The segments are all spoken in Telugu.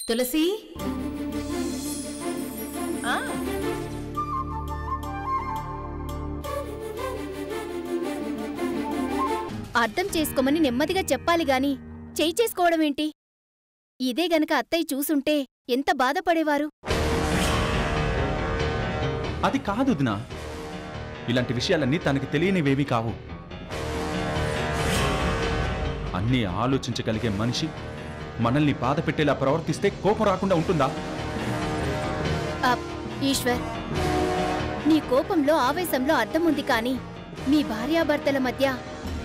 తులసి అర్థం చేసుకోమని నెమ్మదిగా చెప్పాలి గాని చెయ్యి చేసుకోవడమేంటి? ఇదే గనక అత్తయ్య చూసుంటే ఎంత బాధపడేవారు. అది కాదు వదినా, ఇలాంటి విషయాలన్నీ తనకి తెలియనివేమీ కావు. అన్నీ ఆలోచించగలిగే మనిషి మనల్ని బాధ పెట్టేలా ప్రవర్తిస్తే కోపం రాకుండా ఉంటుందా? ఈశ్వర్, నీ కోపంలో ఆవేశంలో అర్థముంది కాని మీ భార్యాభర్తల మధ్య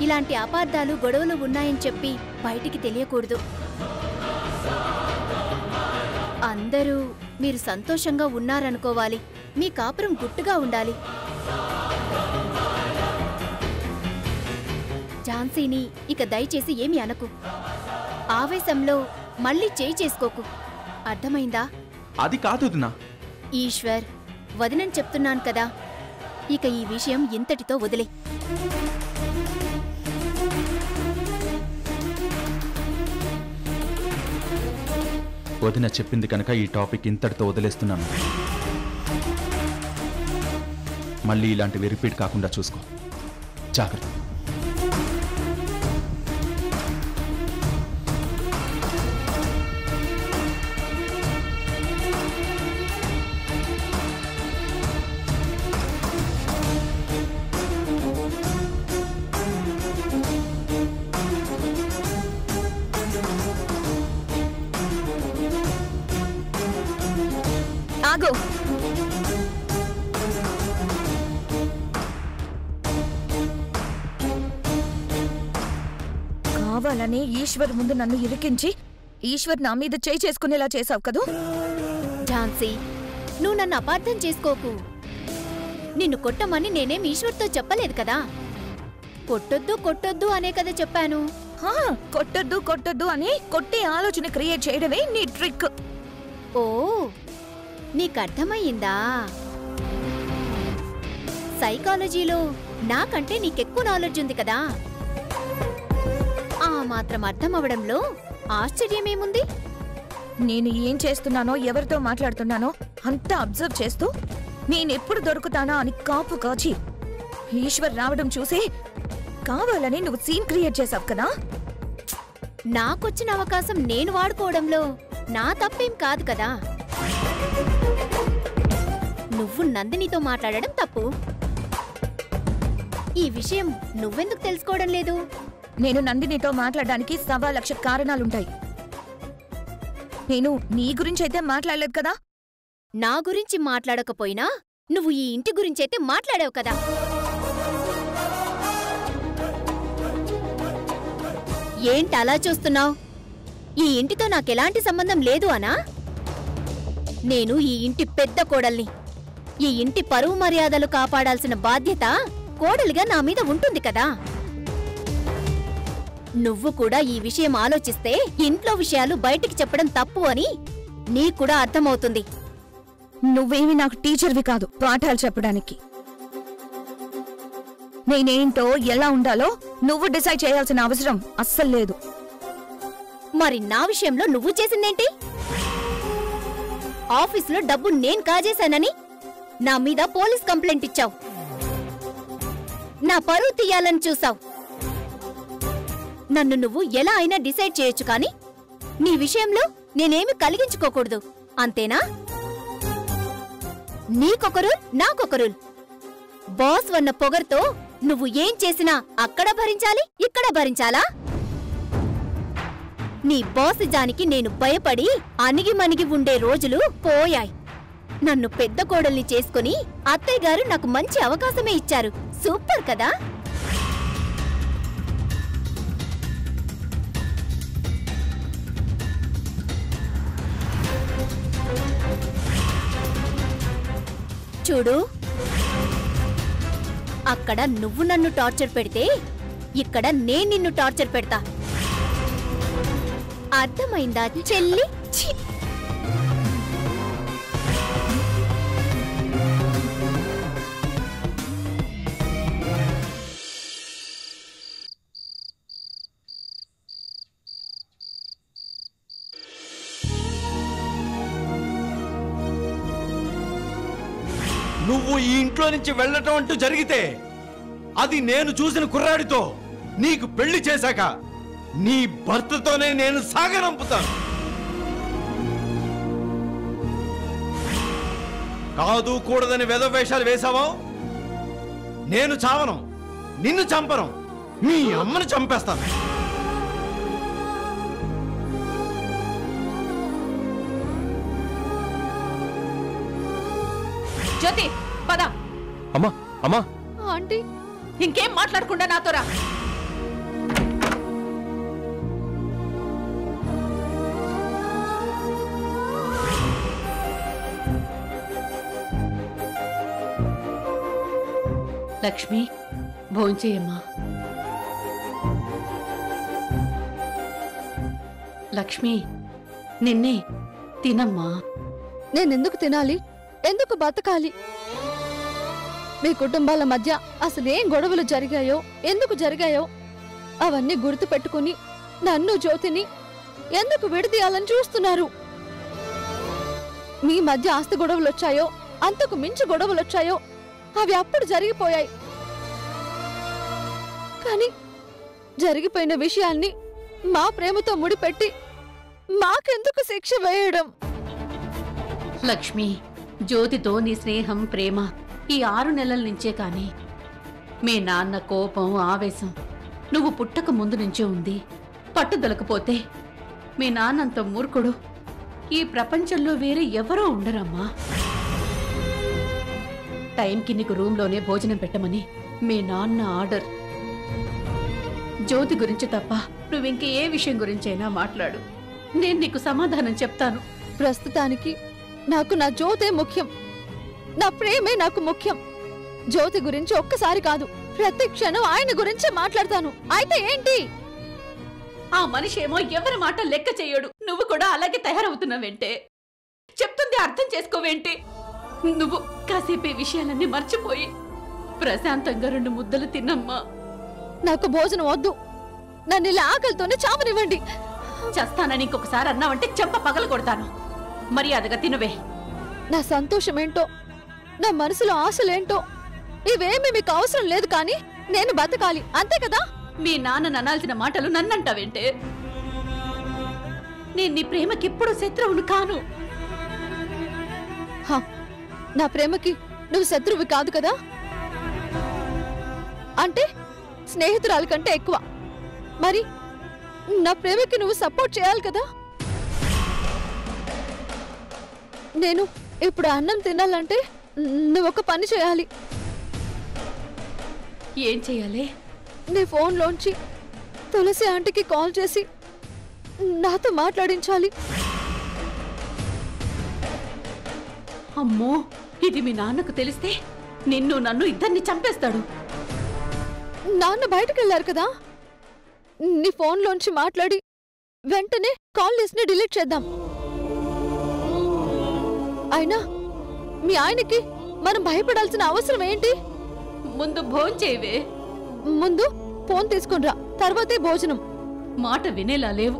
ఇలాంటి అపార్థాలు గొడవలు ఉన్నాయని చెప్పి బయటికి తెలియకూడదు. అందరూ మీరు సంతోషంగా ఉన్నారనుకోవాలి. మీ కాపురం గుట్టుగా ఉండాలి. ఝాన్సీని ఇక దయచేసి ఏమి అనకు. ఆవేశంలో మళ్ళీ చేయి చేసుకోకు. అర్థమైందా? అది కాదు వదినా. ఈశ్వర్, వదినని చెప్తున్నాను కదా, ఇక ఈ విషయం ఇంతటితో వదిలే. వదిన చెప్పింది కనుక ఈ టాపిక్ ఇంతటితో వదిలేస్తున్నాను. మళ్ళీ ఇలాంటివి రిపీట్ కాకుండా చూసుకో. జాగ్రత్త. ఆగు. కావాలని ఈశ్వర్ ముందు నన్ను ఇరికించి ఈశ్వర్ నా మీద చేయి చేసుకునేలా చేశావు కదూ? ఝాన్సీ, నువ్వు నన్ను అపార్థం చేసుకోకు. నిన్ను కొట్టమని నేనేం ఈశ్వర్తో చెప్పలేదు కదా. కొట్టొద్దు కొట్టొద్దు అనే కదా చెప్పాను. కొట్టొద్దు కొట్టొద్దు అని కొట్టే ఆలోచన క్రియేట్ చేయడమే నీ ట్రిక్. ఓ, నీకర్థమయ్యిందా? సైకాలజీలో నాకంటే నీకెక్కువ నాలెడ్జ్ ఉంది కదా. ఆ మాత్రం అర్థం అవడంలో ఆశ్చర్యమేముంది? నేను ఏం చేస్తున్నానో ఎవరితో మాట్లాడుతున్నానో అంతా అబ్జర్వ్ చేస్తూ నేనెప్పుడు దొరుకుతానా అని కాపు కాచి ఈశ్వర్ రావడం చూసి కావాలని నువ్వు సీన్ క్రియేట్ చేశావు కదా. నాకొచ్చిన అవకాశం నేను వాడుకోవడంలో నా తప్పేం కాదు కదా. నువ్వు నందినితో మాట్లాడడం తప్పు. ఈ విషయం నువ్వెందుకు తెలుసుకోవడం లేదు? నేను నందినితో మాట్లాడడానికి 1,00,000 కారణాలుంటాయి. నేను నీ గురించైతే మాట్లాడలేదు కదా. నా గురించి మాట్లాడకపోయినా నువ్వు ఈ ఇంటి గురించైతే మాట్లాడావు కదా. ఏంటి అలా చూస్తున్నావు? ఈ ఇంటితో నాకెలాంటి సంబంధం లేదు అనా? నేను ఈ ఇంటి పెద్ద కోడల్ని. ఈ ఇంటి పరువు మర్యాదలు కాపాడాల్సిన బాధ్యత కోడలిగా నా మీద ఉంటుంది కదా. నువ్వు కూడా ఈ విషయం ఆలోచిస్తే ఇంట్లో విషయాలు బయటికి చెప్పడం తప్పు అని నీకూడా అర్థమవుతుంది. నువ్వేమి నాకు టీచర్వి కాదు పాఠాలు చెప్పడానికి. నేనేంటో ఎలా ఉండాలో నువ్వు డిసైడ్ చేయాల్సిన అవసరం అస్సలు లేదు. మరి నా విషయంలో నువ్వు చేసిందేంటి? ఆఫీసులో డబ్బు నేను కాజేశానని నా మీద పోలీస్ కంప్లైంట్ ఇచ్చావు. నా పరువు తీయాలని చూసావు. నన్ను నువ్వు ఎలా అయినా డిసైడ్ చేయొచ్చు కాని నీ విషయంలో నేనేమి కలిగించుకోకూడదు, అంతేనా? నీకొకరు నాకొకరు. బాస్ వన్న పొగర్తో నువ్వు ఏం చేసినా అక్కడ భరించాలి, ఇక్కడ భరించాలా? నీ బాసిజానికి నేను భయపడి అణిగిమణిగి ఉండే రోజులు పోయాయి. నన్ను పెద్ద కోడల్ని చేసుకుని అత్తయ్య గారు నాకు మంచి అవకాశమే ఇచ్చారు. సూపర్ కదా. చూడు, అక్కడ నువ్వు నన్ను టార్చర్ పెడితే ఇక్కడ నేను నిన్ను టార్చర్ పెడతా. అర్థమైందా చెల్లి? నువ్వు ఈ ఇంట్లో నుంచి వెళ్ళటం అంటూ జరిగితే అది నేను చూసిన కుర్రాడితో నీకు పెళ్లి చేశాక నీ భర్తతోనే నేను సాగనంపుతాను. కాదు కూడదని వెధవేషాలు వేశావో నేను చావను, నిన్ను చంపను, మీ అమ్మను చంపేస్తాను. జ్యోతి పద. అమ్మా అమ్మా ఆంటీ ఇంకేం మాట్లాడకుండా నాతో రా. లక్ష్మి భోంచేయమ్మా. లక్ష్మి నిన్నే తినమ్మా. నేనెందుకు తినాలి? ఎందుకు బతకాలి? మీ కుటుంబాల మధ్య అసలేం గొడవలు జరిగాయో, ఎందుకు జరిగాయో అవన్నీ గుర్తు పెట్టుకుని నన్ను జ్యోతిని ఎందుకు విడదీయాలని చూస్తున్నారు? మీ మధ్య ఆస్తి గొడవలొచ్చాయో, అంతకు మించి గొడవలొచ్చాయో అవి అప్పుడు జరిగిపోయాయి. కానీ జరిగిపోయిన విషయాల్ని మా ప్రేమతో ముడిపెట్టి మాకెందుకు శిక్ష వేయడం? లక్ష్మి జ్యోతితో నీ స్నేహం ప్రేమ ఈ 6 నెలల నుంచే కాని మీ నాన్న కోపం ఆవేశం నువ్వు పుట్టక ముందు నుంచే ఉంది. పట్టుదలకపోతే మీ నాన్నంత మూర్ఖుడు ఈ ప్రపంచంలో వేరే ఎవరో ఉండరమ్మా. టైంకి నీకు రూమ్లోనే భోజనం పెట్టమని మీ నాన్న ఆర్డర్. జ్యోతి గురించి తప్ప నువ్వింకే ఏ విషయం గురించైనా మాట్లాడు, నేను నీకు సమాధానం చెప్తాను. ప్రస్తుతానికి నాకు నా జ్యోతే ముఖ్యం. నా ప్రేమే నాకు ముఖ్యం. జ్యోతి గురించి ఒక్కసారి కాదు, ప్రతి క్షణం ఆయన గురించే మాట్లాడతాను. అయితే ఏంటి? ఆ మనిషి ఏమో ఎవరి మాట లెక్క చెయ్యడు. నువ్వు కూడా అలాగే తయారవుతున్నావేంటే? చెప్తుంది అర్థం చేసుకోవేంటి? నువ్వు కాసేపు ఈ విషయాలన్నీ మర్చిపోయి ప్రశాంతంగా 2 ముద్దలు తిన్నమ్మా. నాకు భోజనం వద్దు. నన్ను ఇలా ఆకలితోనే చావనివ్వండి. చస్తానని ఇంకొకసారి అన్నావంటే చెంప పగల కొడతాను. మర్యాదగా తినవే. నా సంతోషమేంటో, నా మనసులో ఆశలేంటో ఇవేమీ మీకు అవసరం లేదు. కానీ నేను బతకాలి, అంతే కదా? మీ నాన్న అనాల్సిన మాటలు నన్నంటావేంటే? నేను నీ ప్రేమకిప్పుడు శత్రువును కాను. హా, నా ప్రేమకి నువ్వు శత్రువు కాదు కదా? అంటే స్నేహితురాలి కంటే ఎక్కువ. మరి నా ప్రేమకి నువ్వు సపోర్ట్ చేయాలి కదా? నేను ఇప్పుడు అన్నం తినాలంటే నువ్వు ఒక పని చేయాలి. ఏం చెయ్యాలి? నీ ఫోన్లోంచి తులసి ఆంటీకి కాల్ చేసి నాతో మాట్లాడించాలి. అమ్మో, ఇది మీ నాన్నకు తెలిస్తే నిన్ను నన్ను ఇద్దరిని చంపేస్తాడు. నాన్న బయటకెళ్లారు కదా? నీ ఫోన్లోంచి మాట్లాడి వెంటనే కాల్ లిస్ట్ ని డిలీట్ చేద్దాం. అయినా మీ ఆయనకి మనం భయపడాల్సిన అవసరం ఏంటి? ముందు భోంచేవే. ముందు ఫోన్ తీసుకునిరా, తర్వాతే భోజనం. మాట వినేలా లేవు.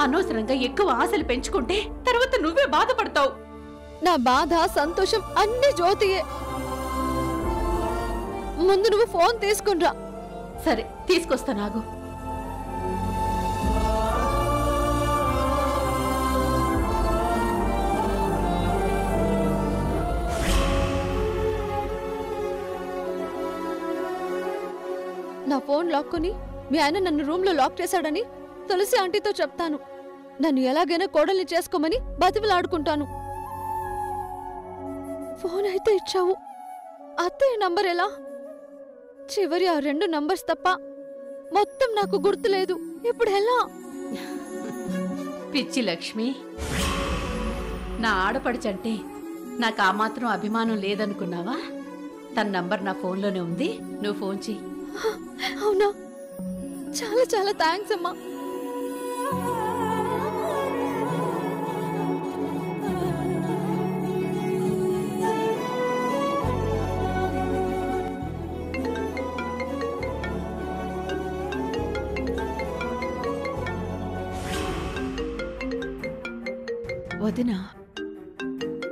అనవసరంగా ఎక్కువ ఆశలు పెంచుకుంటే తర్వాత నువ్వే బాధపడతావు. నా బాధ సంతోషం అన్ని జ్యోతియే. ముందు నువ్వు ఫోన్ తీసుకునిరా. సరే తీసుకొస్తా. నాగు నా ఫోన్ లాక్కొని మీ ఆయన నన్ను రూమ్ లో లాక్ చేశాడని తులసి ఆంటీతో చెప్తాను. నన్ను ఎలాగైనా కోడల్ని చేసుకోమని బతిమలాడుకుంటాను. ఫోన్ అయితే ఇచ్చావు, అత్తయ్య నంబర్ ఎలా? చివరి ఆ 2 నంబర్స్ తప్ప మొత్తం నాకు గుర్తులేదు. ఇప్పుడు ఎలా? పిచ్చి లక్ష్మి, నా ఆడపడుచంటే నాకు ఆ మాత్రం అభిమానం లేదనుకున్నావా? తన నంబర్ నా ఫోన్లోనే ఉంది, నువ్వు ఫోన్ చెయ్యి. అవునా? చాలా చాలా థ్యాంక్స్ అమ్మా.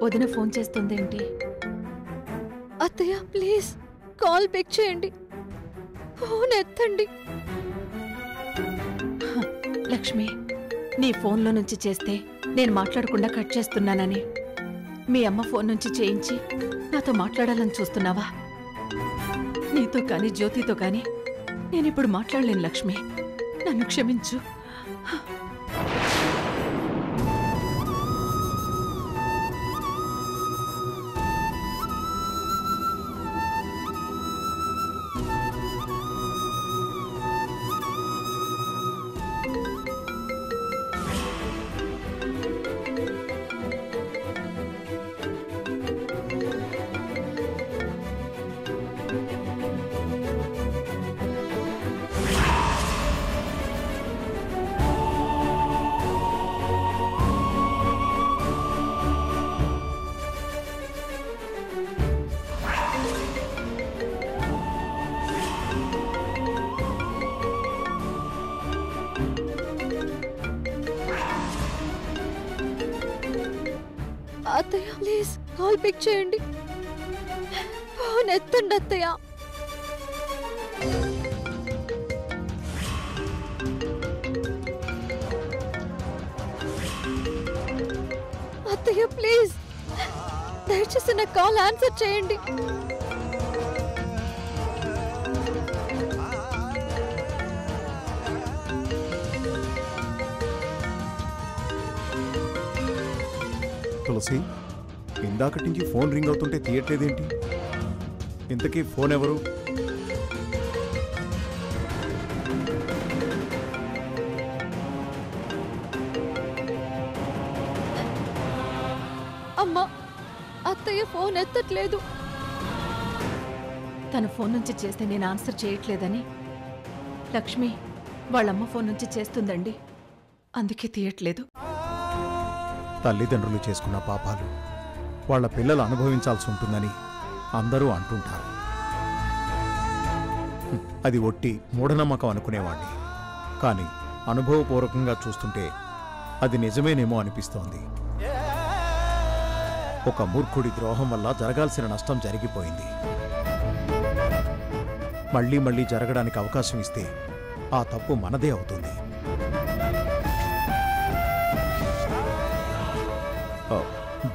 వదిన ఫోన్ చేస్తుందేంటి? అత్తయ్య ప్లీజ్ కాల్ పిక్ చేయండి, ఫోన్ ఎత్తండి. లక్ష్మి, నీ ఫోన్లో నుంచి చేస్తే నేను మాట్లాడకుండా కట్ చేస్తున్నానని మీ అమ్మ ఫోన్ నుంచి చేయించి నాతో మాట్లాడాలని చూస్తున్నావా? నీతో కానీ జ్యోతితో కానీ నేనిప్పుడు మాట్లాడలేను లక్ష్మి, నన్ను క్షమించు. అత్తయ్య ప్లీజ్ కాల్ పిక్ చేయండి, ఫోన్ ఎత్తండి అత్తయ్య. అత్తయ్య ప్లీజ్ దయచేసి నా కాల్ ఆన్సర్ చేయండి. తులసి, ఇందాకటి నుంచి ఫోన్ రింగ్ అవుతుంటే తీయట్లేదేంటి? ఇంతకీ ఫోన్ ఎవరు? అమ్మా, అత్తయ్య ఫోన్ ఎత్తట్లేదు. తన ఫోన్ నుంచి చేస్తే నేను ఆన్సర్ చేయట్లేదని లక్ష్మి వాళ్ళమ్మ ఫోన్ నుంచి చేస్తుందండి, అందుకే తీయట్లేదు. తల్లిదండ్రులు చేసుకున్న పాపాలు వాళ్ళ పిల్లలు అనుభవించాల్సి ఉంటుందని అందరూ అంటుంటారు. అది ఒట్టి మూఢనమ్మకం అనుకునేవాణ్ణి, కానీ అనుభవపూర్వకంగా చూస్తుంటే అది నిజమేనేమో అనిపిస్తోంది. ఒక మూర్ఖుడి ద్రోహం వల్ల జరగాల్సిన నష్టం జరిగిపోయింది. మళ్లీ మళ్లీ జరగడానికి అవకాశం ఇస్తే ఆ తప్పు మనదే అవుతుంది.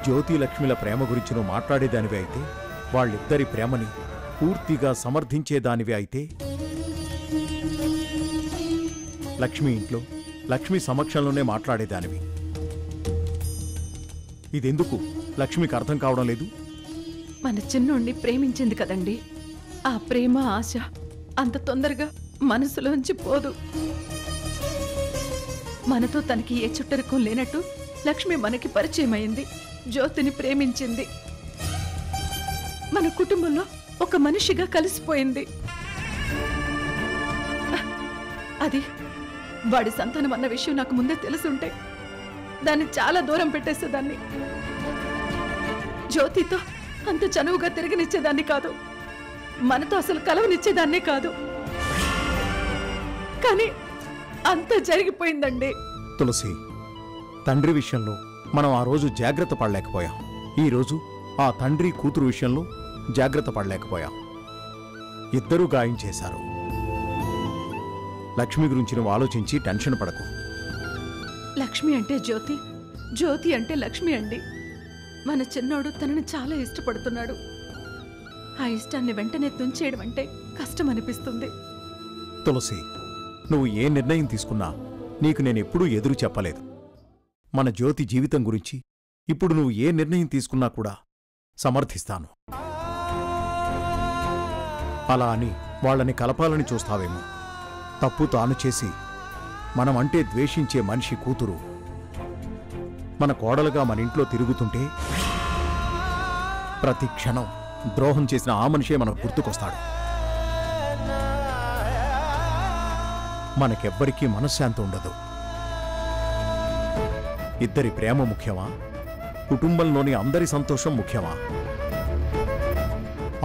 జ్యోతి లక్ష్మిల ప్రేమ గురించి నువ్వు మాట్లాడేదానివి అయితే, వాళ్ళిద్దరి ప్రేమని పూర్తిగా సమర్థించేదానివి అయితే, లక్ష్మి ఇంట్లో లక్ష్మి సమక్షంలోనే మాట్లాడేదానివి. ఇదెందుకు లక్ష్మికి అర్థం కావడం లేదు? మన చిన్నోణ్ణి ప్రేమించింది కదండి, ఆ ప్రేమ ఆశ అంత తొందరగా మనసులోంచి పోదు. మనతో తనకి ఏ చుట్టరికం లేనట్టు లక్ష్మి మనకి పరిచయం అయింది, జ్యోతిని ప్రేమించింది, మన కుటుంబంలో ఒక మనిషిగా కలిసిపోయింది. అది వాడి సంతానం అన్న విషయం నాకు ముందే తెలుసుంటే దాన్ని చాలా దూరం పెట్టేసేదాన్ని. జ్యోతితో అంత చనువుగా తిరగనిచ్చేదాన్ని కాదు, మనతో అసలు కలవనిచ్చేదాన్నే కాదు. కానీ అంత జరిగిపోయిందండి. తులసి, తండ్రి విషయంలో మనం ఆ రోజు జాగ్రత్త పడలేకపోయాం. ఈరోజు ఆ తండ్రి కూతురు విషయంలో జాగ్రత్త పడలేకపోయాం. ఇద్దరూ గాయం చేశారు. లక్ష్మి గురించి నువ్వు ఆలోచించి టెన్షన్ పడకు. లక్ష్మి అంటే జ్యోతి, జ్యోతి అంటే లక్ష్మి అండి. మన చిన్నోడు తనని చాలా ఇష్టపడుతున్నాడు. ఆ ఇష్టాన్ని వెంటనే తుంచేయడం అంటే కష్టం అనిపిస్తుంది. తులసి, నువ్వు ఏ నిర్ణయం తీసుకున్నా నీకు నేనెప్పుడూ ఎదురు చెప్పలేదు. మన జ్యోతి జీవితం గురించి ఇప్పుడు నువ్వు ఏ నిర్ణయం తీసుకున్నా కూడా సమర్థిస్తాను. అలా అని వాళ్ళని కలపాలని చూస్తావేమో. తప్పు తాను చేసి మనమంటే ద్వేషించే మనిషి కూతురు మన కోడలుగా మన ఇంట్లో తిరుగుతుంటే ప్రతి క్షణం ద్రోహం చేసిన ఆ మనిషే మనకు గుర్తుకొస్తాడు. మనకెవ్వరికీ మనశ్శాంతి ఉండదు. ఇద్దరి ప్రేమ ముఖ్యమా, కుటుంబంలోని అందరి సంతోషం ముఖ్యమా?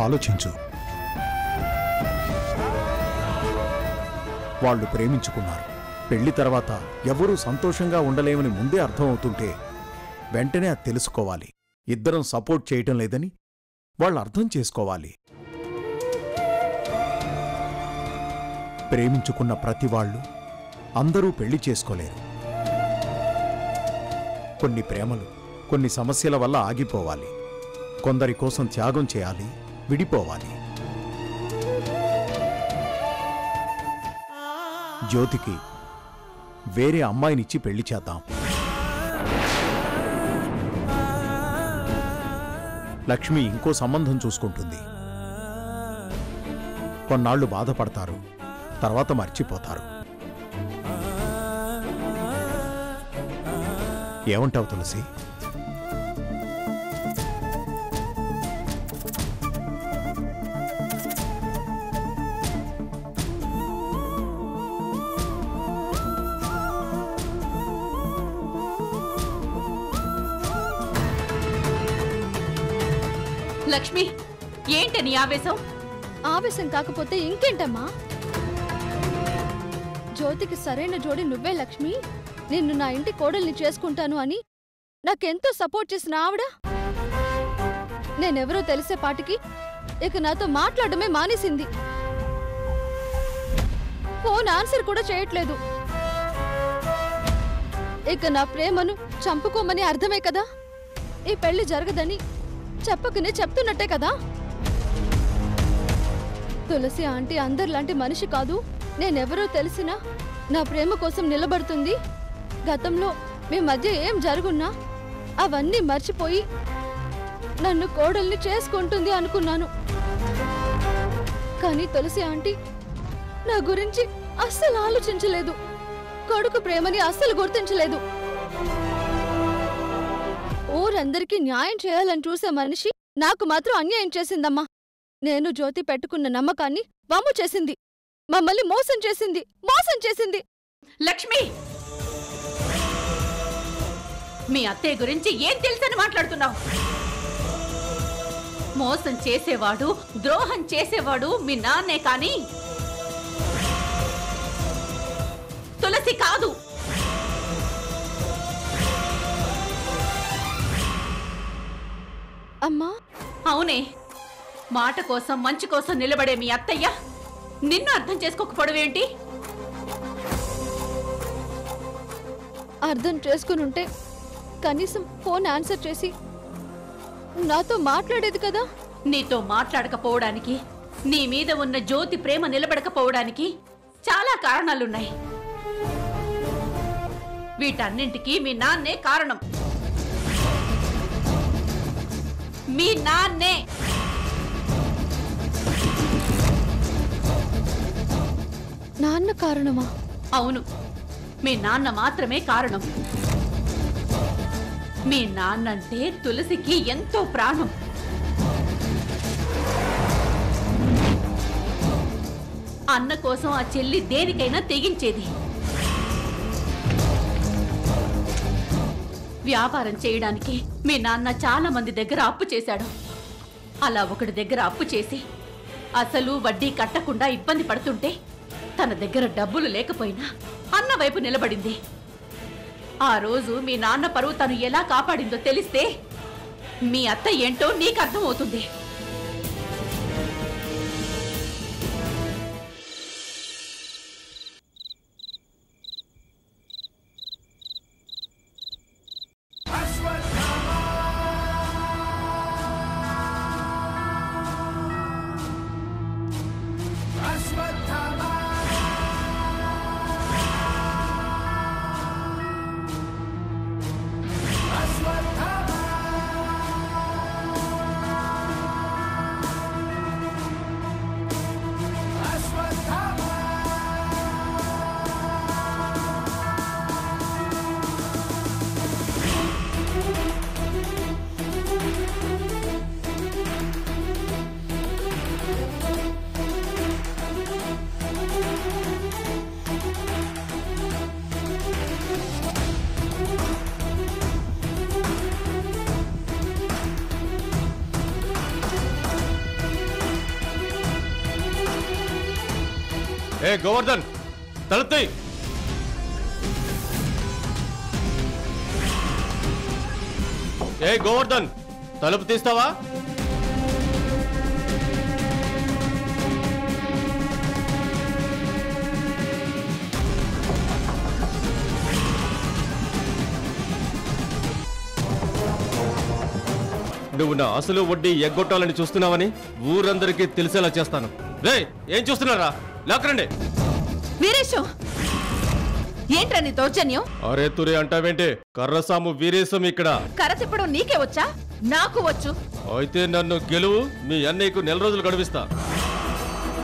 ఆలోచించు. వాళ్ళు ప్రేమించుకున్నారు. పెళ్లి తర్వాత ఎవరూ సంతోషంగా ఉండలేమని ముందే అర్థమవుతుంటే వెంటనే అది తెలుసుకోవాలి. ఇద్దరం సపోర్ట్ చేయటం లేదని వాళ్ళు అర్థం చేసుకోవాలి. ప్రేమించుకున్న ప్రతి వాళ్ళు అందరూ పెళ్లి చేసుకోలేరు. కొన్ని ప్రేమలు కొన్ని సమస్యల వల్ల ఆగిపోవాలి. కొందరి కోసం త్యాగం చేయాలి, విడిపోవాలి. జ్యోతికి వేరే అమ్మాయినిచ్చి పెళ్లి చేద్దాం. లక్ష్మి ఇంకో సంబంధం చూసుకుంటుంది. కొన్నాళ్లు బాధపడతారు, తర్వాత మర్చిపోతారు. ఏమంటావు తులసి? లక్ష్మి, ఏంటి నీ ఆవేశం? ఆవేశం కాకపోతే ఇంకేంటమ్మా? జ్యోతికి సరైన జోడి నువ్వే లక్ష్మి. నిన్ను నా ఇంటి కోడల్ని చేసుకుంటాను అని నాకెంతో సపోర్ట్ చేసిన ఆవిడ నేనెవరో తెలిసేపాటికి ఇక నాతో మాట్లాడమే మానేసింది. ఫోన్ ఆన్సర్ కూడా చేయట్లేదు. ఇక నా ప్రేమను చంపుకోమని అర్థమే కదా. ఈ పెళ్లి జరగదని చెప్పకనే చెప్తున్నట్టే కదా. తులసి ఆంటీ అందరిలాంటి మనిషి కాదు. నేనెవరో తెలిసినా నా ప్రేమ కోసం నిలబడుతుంది. గతంలో మీ మధ్య ఏం జరుగున్నా అవన్నీ మర్చిపోయి నన్ను కోడల్ని చేసుకుంటుంది అనుకున్నాను. కానీ తులసి ఆంటీ నా గురించి అస్సలు ఆలోచించలేదు. కొడుకు ప్రేమని అస్సలు గుర్తించలేదు. ఊరందరికీ న్యాయం చేయాలని చూసే మనిషి నాకు మాత్రం అన్యాయం చేసిందమ్మా. నేను జ్యోతి పెట్టుకున్న నమ్మకాన్ని వమ్ము చేసింది. మమ్మల్ని మోసం చేసింది. లక్ష్మి, మీ అత్తయ్య గురించి ఏం తెలుసని మాట్లాడుతున్నావు? మోసం చేసేవాడు, ద్రోహం చేసేవాడు మీ నాన్నే కాని తులసి కాదు. అమ్మా, అవునే, మాట కోసం మంచి కోసం నిలబడే మీ అత్తయ్య నిన్ను అర్థం చేసుకోకపోవడమేంటి? అర్థం చేసుకునుంటే కనీసం ఫోన్ ఆన్సర్ చేసి నాతో మాట్లాడేది కదా. నీతో మాట్లాడకపోవడానికి, నీ మీద ఉన్న జ్యోతి ప్రేమ నిలబడకపోవడానికి చాలా కారణాలున్నాయి. వీటన్నింటికీ మీ నాన్నే కారణం. మీ నాన్నే. నాన్న కారణమా? అవును, మీ నాన్న మాత్రమే కారణం. మీ నాన్నంటే తులసికి ఎంతో ప్రాణం. అన్న కోసం ఆ చెల్లి దేనికైనా తెగించేది. వ్యాపారం చేయడానికి మీ నాన్న చాలా మంది దగ్గర అప్పు చేశాడు. అలా ఒకటి దగ్గర అప్పు చేసి అసలు వడ్డీ కట్టకుండా ఇబ్బంది పడుతుంటే తన దగ్గర డబ్బులు లేకపోయినా అన్న వైపు నిలబడింది. ఆ రోజు మీ నాన్న పరువు తను ఎలా కాపాడిందో తెలిస్తే మీ అత్త ఏంటో నీకు అర్థమవుతుంది. ఏ గోవర్ధన్, తలుపు తీయ్. ఏ గోవర్ధన్, తలుపు తీస్తావా? నువ్వు నా అసలు వడ్డీ ఎగ్గొట్టాలని చూస్తున్నావని ఊరందరికీ తెలిసేలా చేస్తాను. రేయ్, ఏం చూస్తున్నారా? లాక్కరండి. వీరేశం, ఏంట్రా నీ దౌర్జన్యం? అరే తురే అంటావేంటి? కర్రసాము వీరేశం ఇక్కడ. కర్ర తిప్పడం నీకే వచ్చా? నాకు వచ్చు. అయితే నన్ను గెలువు, మీ అన్నయ్యకు నెల రోజులు గడువిస్తా.